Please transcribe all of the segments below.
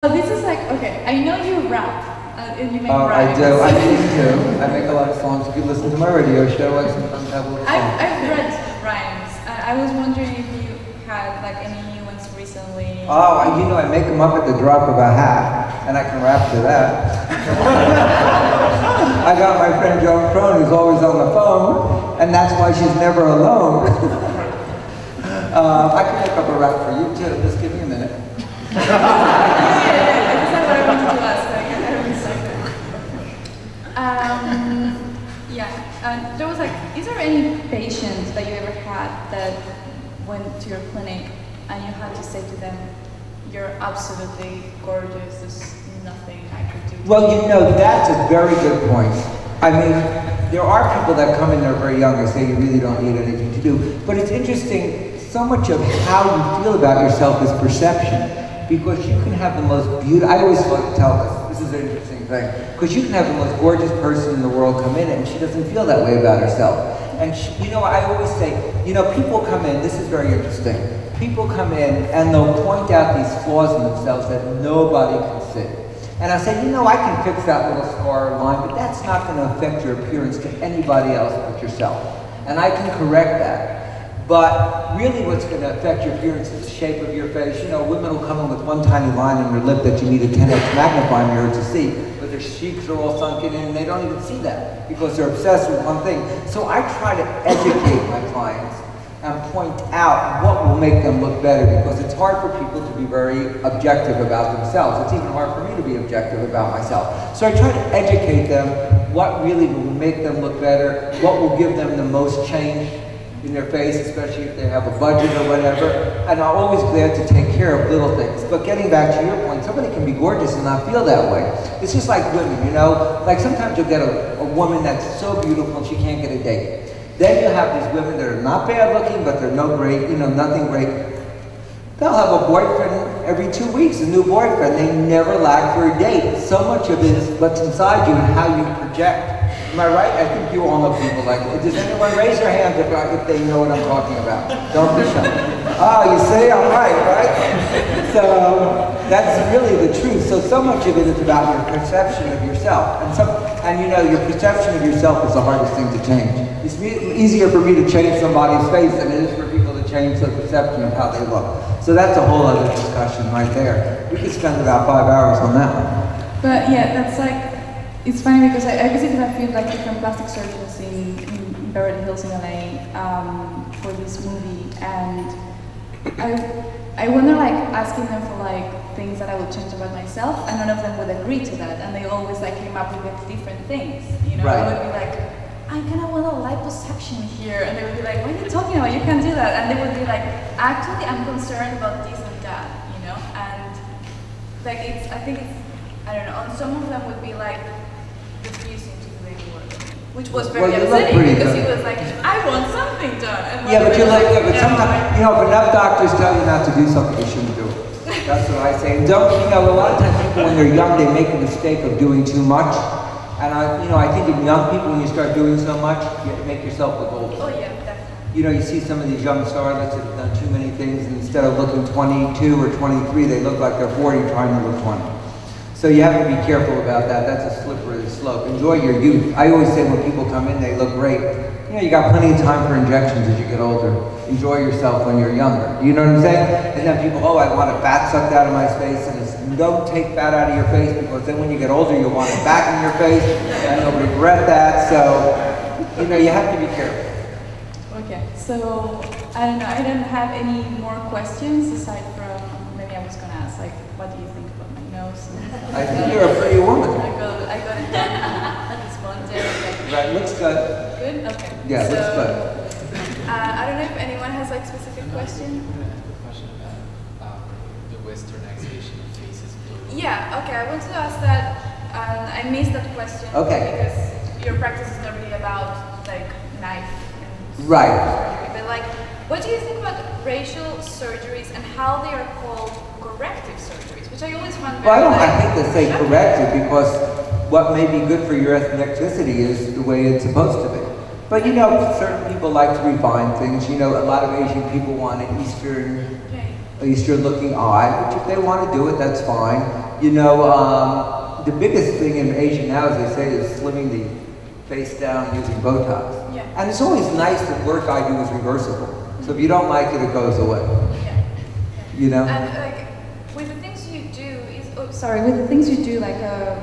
This is like, okay, I know you rap, and you make Oh, rhymes. I do. I sing too. I make a lot of songs. If you listen to my radio show, I sometimes have little songs. I've read rhymes. I was wondering if you had like any new ones recently. Oh, you know, I make them up at the drop of a hat, and I can rap to that. I got my friend Joan Crone, who's always on the phone, and that's why she's never alone. I can make up a rap for you too. Just give me a minute. There was like, is there any patient that you ever had that went to your clinic and you had to say to them, you're absolutely gorgeous, there's nothing I could do? Well, you know, that's a very good point. I mean, there are people that come in there very young and say you really don't need anything to do. But it's interesting, so much of how you feel about yourself is perception. Because you can have the most beautiful, I always like to tell this is an interesting thing, because you can have the most gorgeous person in the world come in and she doesn't feel that way about herself. And she, you know, I always say, you know, people come in, this is very interesting, people come in and they'll point out these flaws in themselves that nobody can see. And I say, you know, I can fix that little scar or line, but that's not going to affect your appearance to anybody else but yourself. And I can correct that. But really what's going to affect your appearance is the shape of your face. You know, women will come in with one tiny line in their lip that you need a 10x magnifying mirror to see, but their cheeks are all sunken in and they don't even see that because they're obsessed with one thing. So I try to educate my clients and point out what will make them look better, because it's hard for people to be very objective about themselves. It's even hard for me to be objective about myself. So I try to educate them what really will make them look better, what will give them the most change in their face, especially if they have a budget or whatever. And I'm always glad to take care of little things. But getting back to your point, somebody can be gorgeous and not feel that way. It's just like women, you know? Like sometimes you'll get a woman that's so beautiful and she can't get a date. Then you have these women that are not bad looking, but they're no great, you know, nothing great. They'll have a boyfriend every 2 weeks, a new boyfriend. They never lack for a date. So much of it is what's inside you and how you project. Am I right? I think you all know people like that. Does anyone raise their hand if they know what I'm talking about? Don't be shy. Oh, you see, I'm right? So that's really the truth. So much of it is about your perception of yourself. And you know, your perception of yourself is the hardest thing to change. It's easier for me to change somebody's face than it is for people to change their perception of how they look. So that's a whole other discussion right there. We could spend about 5 hours on that one. But yeah, that's like, it's funny because I visited a few like different plastic surgeons in Beverly Hills in LA for this movie, and I wonder, like, asking them for like things that I would change about myself, and none of them would agree to that, and they always like came up with like, different things, you know. Right. I would be like, I kind of want a liposuction here, and they would be like, what are you talking about? You can't do that. And they would be like, actually, I'm concerned about this and that, you know. And like I think it's, I don't know. And some of them would be like refusing to do any work, which was very upsetting because he was like, I want something done. And yeah, but you're like, yeah, but sometimes, you know, if enough doctors tell you not to do something, you shouldn't do it. That's what I say. And don't, you know, a lot of times people when they're young, they make a mistake of doing too much. And I think in young people, when you start doing so much, you make yourself look old. Oh yeah, definitely. You know, you see some of these young starlets that have done too many things, and instead of looking 22 or 23, they look like they're 40 trying to look 20. So you have to be careful about that. That's a slippery slope. Enjoy your youth. I always say when people come in, they look great. You know, you got plenty of time for injections as you get older. Enjoy yourself when you're younger. You know what I'm saying? And then people, oh, I want a fat sucked out of my face, and it's, don't take fat out of your face, because then when you get older, you'll want it back in your face, and you'll regret that. So, you know, you have to be careful. Okay, so I don't know. I don't have any more questions aside from maybe I was gonna ask like, what do you think about my nose? I think you're a pretty woman. I got it done this month. Right, looks good. Good. Okay. Yeah, so, looks good. I don't know if anyone has like specific question. Question about the westernization of faces. Yeah. Okay. I wanted to ask that. I missed that question. Okay. Because your practice is not really about like knife. Right. Surgery, but like, what do you think about racial surgeries and how they are called corrective surgeries, which I always find very. Well, I think they say corrective because what may be good for your ethnicity is the way it's supposed to be. But you know, certain people like to refine things. You know, a lot of Asian people want an Eastern looking eye, which if they want to do it, that's fine. You know, the biggest thing in Asia now, as they say, is slimming the face down using Botox. Yeah. And it's always nice that work I do is reversible. So if you don't like it, it goes away. Yeah. You know? And like, with the things you do, with the things you do, like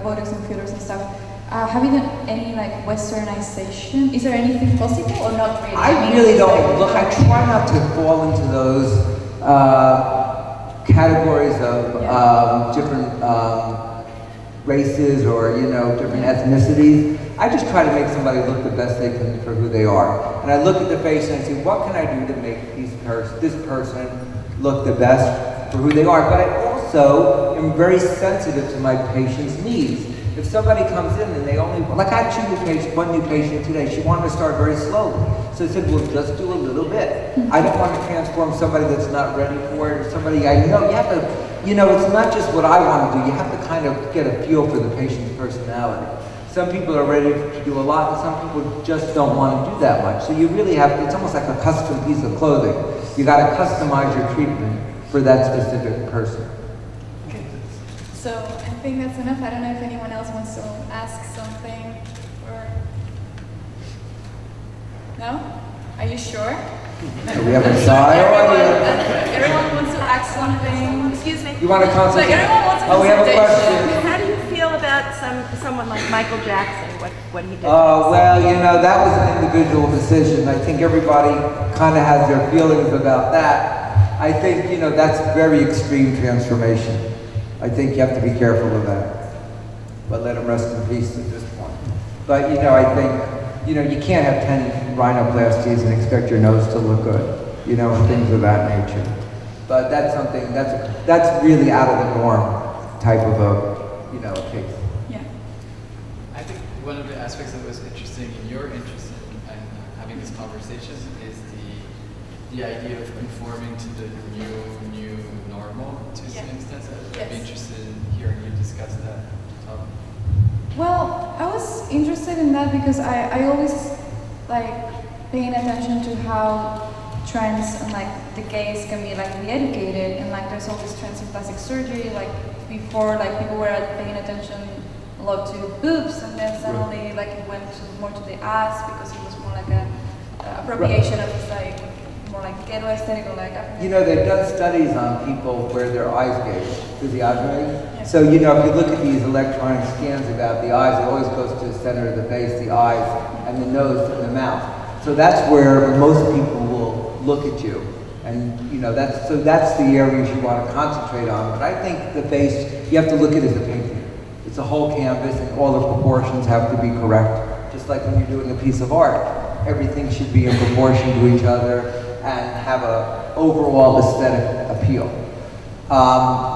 Botox and fillers and stuff, have you done any like westernization? Is there anything possible or not really? I really don't. Look, I try not to fall into those categories of different races or, you know, different ethnicities. I just try to make somebody look the best they can for who they are. And I look at the face and I say, what can I do to make this person look the best for who they are? But I also am very sensitive to my patient's needs. If somebody comes in and they only, like I had one new patient today, she wanted to start very slowly. So I said, well, just do a little bit. I don't want to transform somebody that's not ready for it, or somebody I know. You have to, you know, it's not just what I want to do. You have to kind of get a feel for the patient's personality. Some people are ready to do a lot, and some people just don't want to do that much. So you really have to, it's almost like a custom piece of clothing. You got to customize your treatment for that specific person. So I think that's enough. I don't know if anyone else wants to ask something or... No? Are you sure? We have a shy audience. Everyone wants to ask something. Excuse me. You want to consultate? Like everyone wants a we have a consultation. question. How do you feel about someone like Michael Jackson, what he did? Well, you know, that was an individual decision. I think everybody kind of has their feelings about that. I think, you know, that's very extreme transformation. I think you have to be careful of that. But let him rest in peace at this point. But, you know, I think, you know, you can't have 10 rhinoplasties and expect your nose to look good, you know, and things of that nature. But that's something, that's really out of the norm type of a, you know, case. Yeah. I think one of the aspects that was interesting in your interest in having this conversation is the idea of conforming to the new normal to some extent. I'd be interested in hearing you discuss that topic. Well, I was interested in that because I always like paying attention to how trends and like the gaze can be like re-educated, and like there's all these trends in plastic surgery. Like before, like people were paying attention a lot to boobs, and then suddenly like it went more to the ass because it was more like a appropriation of this like more like ghetto aesthetic or like. You know, they've done studies on people where their eyes gaze, physiognomy. Yeah. So, you know, if you look at these electronic scans about the eyes, it always goes to the center of the face, the eyes, and the nose and the mouth. So that's where most people will look at you. And, you know, that's the areas you want to concentrate on. But I think the face, you have to look at it as a painting. It's a whole canvas, and all the proportions have to be correct. Just like when you're doing a piece of art, everything should be in proportion to each other and have a overall aesthetic appeal.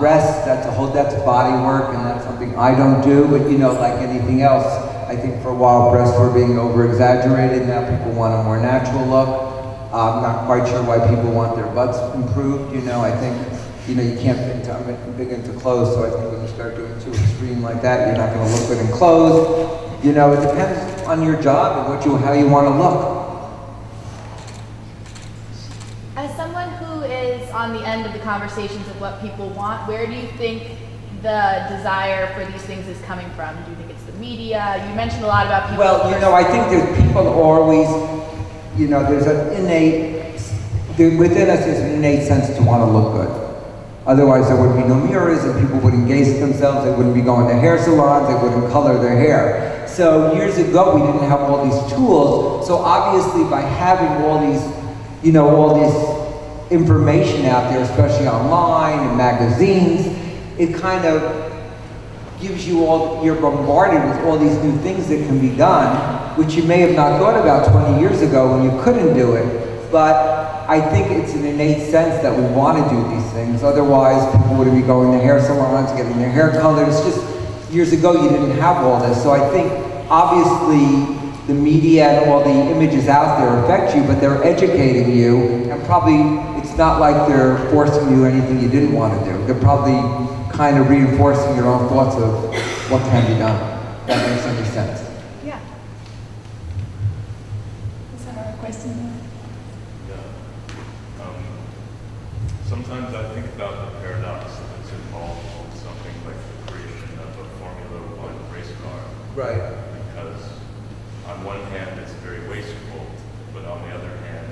Breasts, that's body work, and that's something I don't do, but you know, like anything else, I think for a while breasts were being over-exaggerated. Now people want a more natural look. I'm not quite sure why people want their butts improved. You know, I think, you know, you can't fit into, I'm big into clothes, so I think when you start doing too extreme like that, you're not gonna look good in clothes. You know, it depends on your job and how you want to look. As someone who is on the end of the conversations of what people want, where do you think the desire for these things is coming from? Do you think it's the media? You mentioned a lot about people. Well, you know, I think there's people always, you know, there's an innate, within us there's an innate sense to want to look good. Otherwise there would be no mirrors and people wouldn't gaze at themselves, they wouldn't be going to hair salons, they wouldn't color their hair. So years ago we didn't have all these tools, so obviously by having all these, you know, all this information out there, especially online and magazines, it kind of gives you you're bombarded with all these new things that can be done, which you may have not thought about 20 years ago when you couldn't do it. But I think it's an innate sense that we want to do these things. Otherwise, people wouldn't be going to hair salons, getting their hair colored. It's just, years ago you didn't have all this. So I think, obviously, the media and all the images out there affect you, but they're educating you, and probably it's not like they're forcing you anything you didn't want to do. They're probably kind of reinforcing your own thoughts of what can be done. If that makes any sense. Yeah. Is there another question? Sometimes I think about the paradox that's involved in something like the Right. Because on one hand, it's very wasteful, but on the other hand,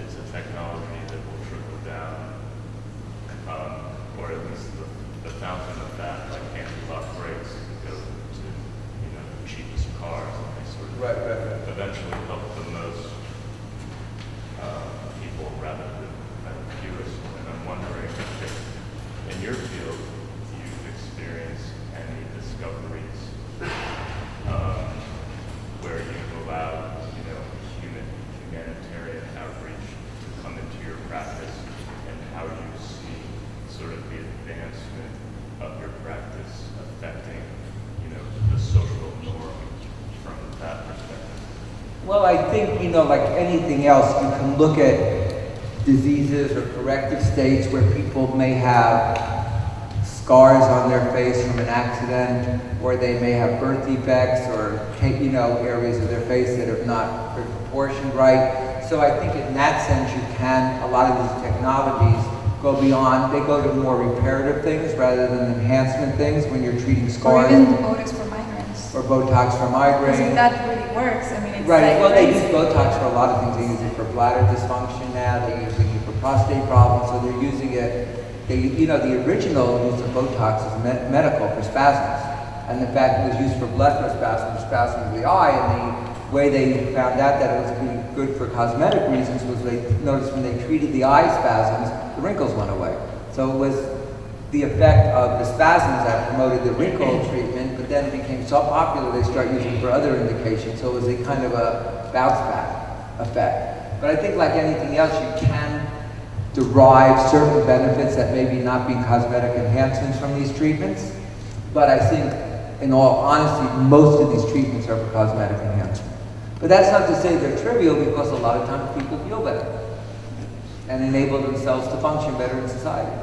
it's a technology that will trickle down, or at least the fountain of that, like anti-lock brakes, go to, you know, the cheapest cars, and they sort of eventually help the most people rather than the fewest. And I'm wondering if in your field you've experienced any discoveries where you've allowed, you know, humanitarian outreach to come into your practice, and how you see sort of the advancement of your practice affecting, you know, the social norm from that perspective. Well, I think, you know, like anything else, you can look at diseases or corrective states where people may have scars on their face from an accident, or they may have birth defects, or, you know, areas of their face that are not proportioned right. So I think in that sense you can, a lot of these technologies go beyond, they go to more reparative things rather than enhancement things when you're treating scars. Or even Botox for migraines. Or Botox for migraine. Because that really works. I mean, it's right. like Well, they use Botox for a lot of things. They use it for bladder dysfunction now. They use it for prostate problems. So they're using it. They, you know, the original use of Botox is medical for spasms, and in fact, it was used for blood for spasms of the eye. And the way they found out that it was good for cosmetic reasons was they noticed when they treated the eye spasms, the wrinkles went away. So it was the effect of the spasms that promoted the wrinkle treatment, but then it became so popular they start using it for other indications. So it was a kind of a bounce back effect. But I think like anything else, you can derive certain benefits that maybe not be cosmetic enhancements from these treatments. But I think, in all honesty, most of these treatments are for cosmetic enhancement. But that's not to say they're trivial, because a lot of times people feel better and enable themselves to function better in society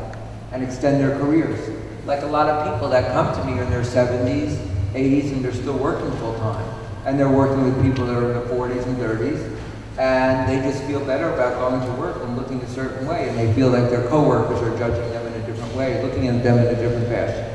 and extend their careers. Like a lot of people that come to me are in their 70s, 80s, and they're still working full time. And they're working with people that are in their 40s and 30s, and they just feel better about going to work and looking a certain way, and they feel like their coworkers are judging them in a different way, looking at them in a different fashion.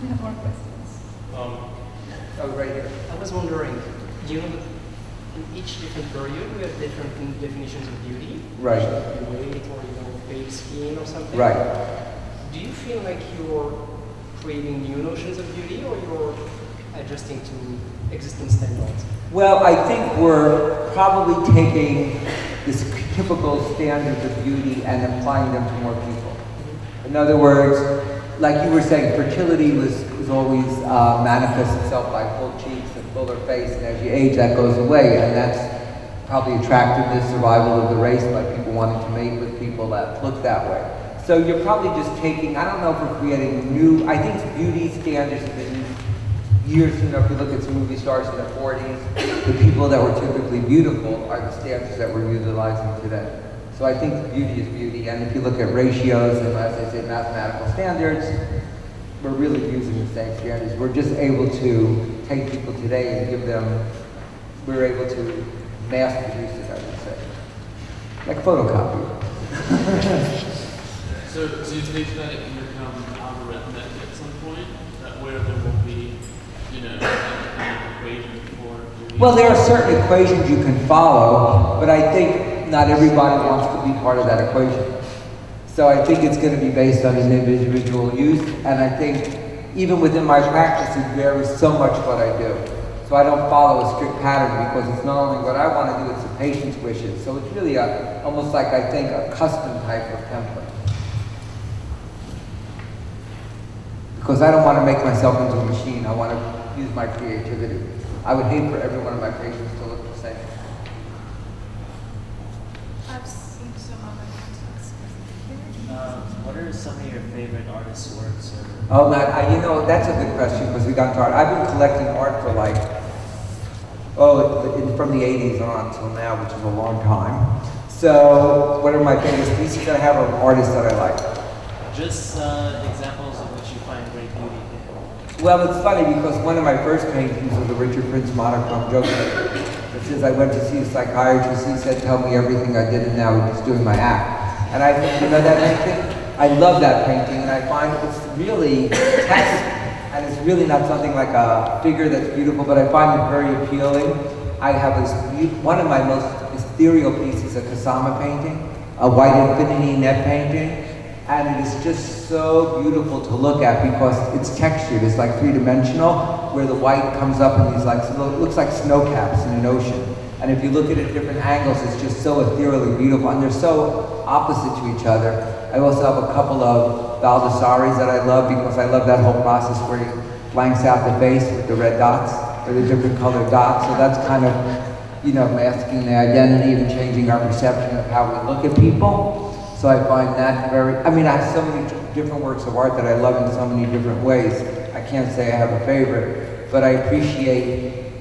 We have more questions. Oh, right here. I was wondering, you know, in each different period, we have different definitions of beauty. Right. Weight, or, you know, pale skin or something. Right. Do you feel like you're creating new notions of beauty, or you're adjusting to existing standards? Well, I think we're probably taking this typical standards of beauty and applying them to more people. In other words, like you were saying, fertility was always manifests itself by full cheeks and fuller face, and as you age, that goes away, and that's probably attractiveness, survival of the race, by people wanting to mate with people that look that way. So you're probably just taking, I don't know if we're creating new, I think beauty standards have been years, you know, if you look at some movie stars in the 40s, the people that were typically beautiful are the standards that we're utilizing today. So I think beauty is beauty, and if you look at ratios and, as I say, mathematical standards, we're really using the same standards. We're just able to take people today and give them, we're able to mass produce it, I would say. Like photocopy. So do you think that it can become algorithmic at some point, that where there will be, you know, an equation for beauty? Well, there are certain equations you can follow, but I think not everybody wants to be part of that equation. So I think it's going to be based on an individual use, and I think even within my practice it varies so much what I do. So I don't follow a strict pattern, because it's not only what I want to do, it's the patient's wishes. So it's really almost like, I think, a custom type of template. Because I don't want to make myself into a machine, I want to use my creativity. I would hate for every one of my patients to look the same. I've seen some other contexts. What are some of your favorite artists' works? Oh, you know, that's a good question, because we got to art. I've been collecting art for like, from the 80s on till now, which is a long time. So, what are my favorite pieces that I have, of artists that I like? Just examples of which you find great beauty in. Well, it's funny, because one of my first paintings was a Richard Prince monochrome joke. It says, I went to see a psychiatrist, he said, tell me everything I did, and now he's just doing my act. And I think, you know that painting? I love that painting, and I find it's really text and it's really not something like a figure that's beautiful, but I find it very appealing. I have one of my most ethereal pieces, a Kasama painting, a white infinity net painting, and it is just so beautiful to look at because it's textured. It's like three-dimensional, where the white comes up in these looks like snow caps in an ocean. And if you look at it at different angles, it's just so ethereally beautiful, and they're so opposite to each other. I also have a couple of Baldessaris that I love because I love that whole process where he blanks out the face with the red dots, or the different colored dots. So that's kind of, masking the identity and changing our perception of how we look at people. So I find that I have so many different works of art that I love in so many different ways. I can't say I have a favorite, but I appreciate,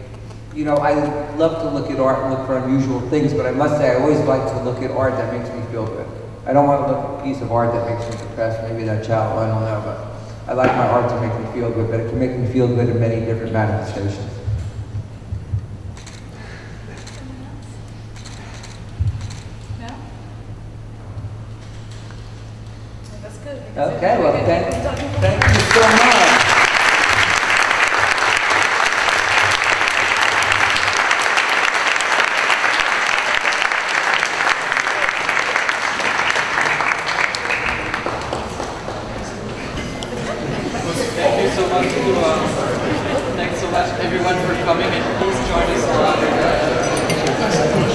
I love to look at art and look for unusual things, but I must say I always like to look at art that makes me feel good. I don't want to look at a piece of art that makes me depressed, maybe that's shallow, I don't know, but I like my art to make me feel good, but it can make me feel good in many different manifestations. Okay, well, thank you so much. Thank you so much thanks so much everyone for coming, and please join us.